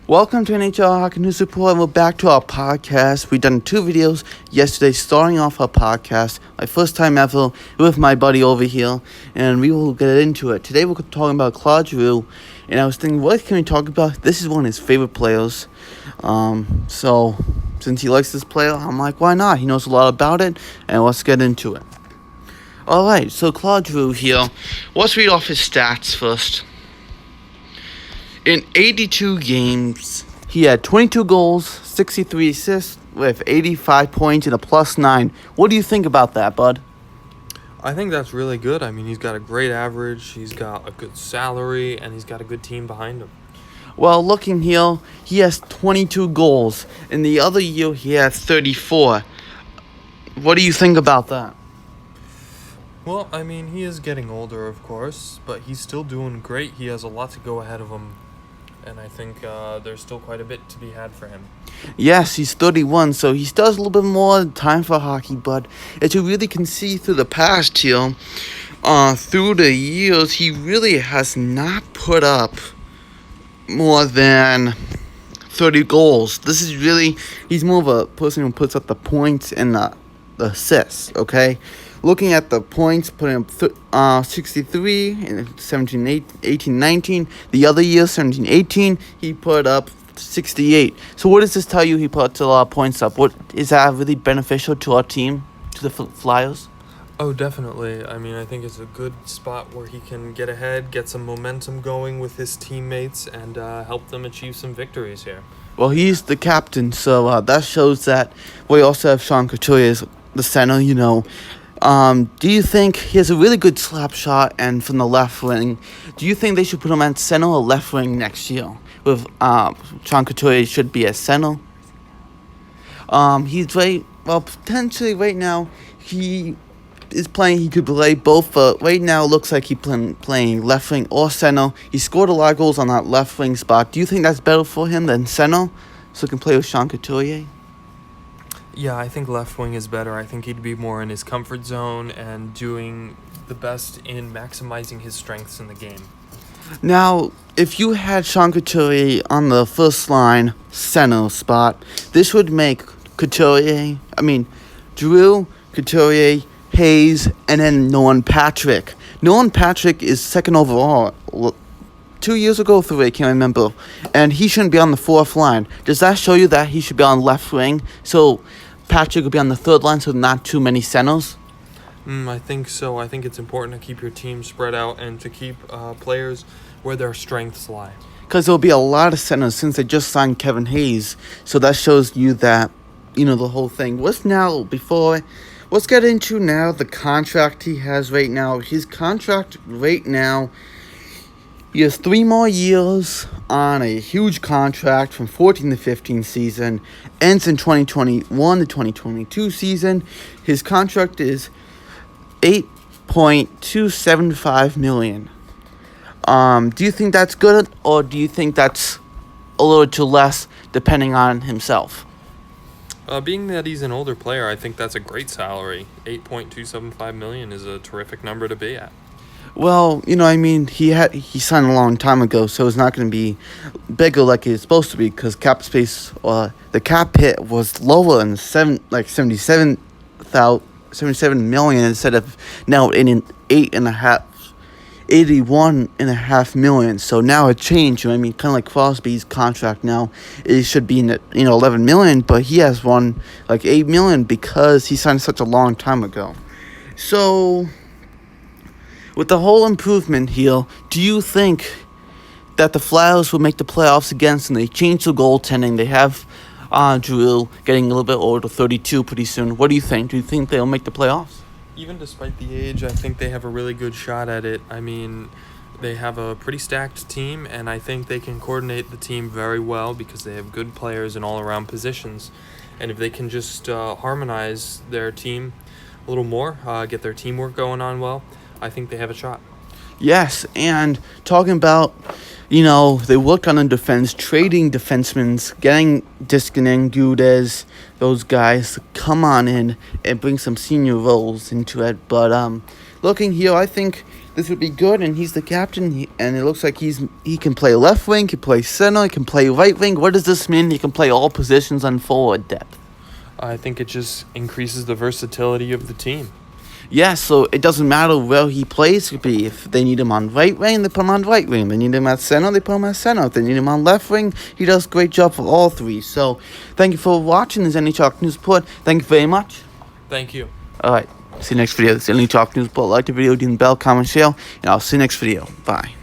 Welcome to NHL Hockey News Report, and we're back to our podcast. We've done 2 videos yesterday starting off our podcast, my first time ever with my buddy over here, and we will get into it. Today we're talking about Claude Giroux, and I was thinking, what can we talk about? This is one of his favorite players, so since he likes this player, I'm like, why not? He knows a lot about it, and let's get into it. Alright, so Claude Giroux here. Let's read off his stats first. In 82 games, he had 22 goals, 63 assists, with 85 points and a +9. What do you think about that, bud? I think that's really good. I mean, he's got a great average, he's got a good salary, and he's got a good team behind him. Well, looking here, he has 22 goals. In the other year, he had 34. What do you think about that? Well, I mean, he is getting older, of course, but he's still doing great. He has a lot to go ahead of him, and I think there's still quite a bit to be had for him. Yes, he's 31, so he still has a little bit more time for hockey, but as you really can see through the past here, through the years, he really has not put up more than 30 goals. This is really, he's more of a person who puts up the points and the assists, okay? Looking at the points, putting up 63 in 18-19. The other year, 17-18, he put up 68. So what does this tell you? He puts a lot of points up. What is that really beneficial to our team, to the Flyers? Oh, definitely. I mean, I think it's a good spot where he can get ahead, get some momentum going with his teammates, and help them achieve some victories here. Well, he's the captain, so that shows that. We also have Sean Couturier as the center, you know. Do you think he has a really good slap shot and from the left wing? Do you think they should put him at center or left wing next year? With Sean Couturier should be at center. He's potentially right now he is playing. He could play both, but right now it looks like he's playing left wing or center. He scored a lot of goals on that left wing spot. Do you think that's better for him than center, so he can play with Sean Couturier? Yeah, I think left wing is better. I think he'd be more in his comfort zone and doing the best in maximizing his strengths in the game. Now, if you had Sean Couturier on the first line center spot, this would make Giroux, Couturier, Hayes, and then Nolan Patrick. Nolan Patrick is second overall. 2 years ago, 3, I can't remember. And he shouldn't be on the fourth line. Does that show you that he should be on left wing? So Patrick would be on the third line, so not too many centers? I think so. I think it's important to keep your team spread out and to keep players where their strengths lie. Because there'll be a lot of centers since they just signed Kevin Hayes. So that shows you that, the whole thing. Let's get into now the contract he has right now. His contract right now, he has 3 more years on a huge contract from 14 to 15 season. Ends in 2021 to 2022 season. His contract is $8.275 million. Do you think that's good, or do you think that's a little too less, depending on himself? Being that he's an older player, I think that's a great salary. $8.275 million is a terrific number to be at. Well, he signed a long time ago, so it's not going to be bigger like it's supposed to be, because cap space, the cap hit was lower in 77 million instead of now in 81.5 million. So now it changed. Kind of like Crosby's contract now, it should be in 11 million, but he has one like 8 million because he signed such a long time ago. So with the whole improvement here, do you think that the Flyers will make the playoffs again? And they change the goaltending. They have Giroux getting a little bit older, 32 pretty soon. What do you think? Do you think they'll make the playoffs? Even despite the age, I think they have a really good shot at it. I mean, they have a pretty stacked team, and I think they can coordinate the team very well because they have good players in all-around positions. And if they can just harmonize their team a little more, get their teamwork going on well, I think they have a shot. Yes, and talking about, they worked on the defense, trading defensemen, getting Diskanen, Gudes, those guys to come on in and bring some senior roles into it. But looking here, I think this would be good, and he's the captain, and it looks like he can play left wing, can play center, he can play right wing. What does this mean? He can play all positions on forward depth. I think it just increases the versatility of the team. Yeah, so it doesn't matter where he plays. It could be if they need him on right wing, they put him on right wing. They need him at center, they put him at center. If they need him on left wing, he does a great job for all three. So thank you for watching this Any Talk News Report. Thank you very much. Thank you. All right, see you next video. This is Any Talk News Report. Like the video, do the bell, comment, share, and I'll see you next video. Bye.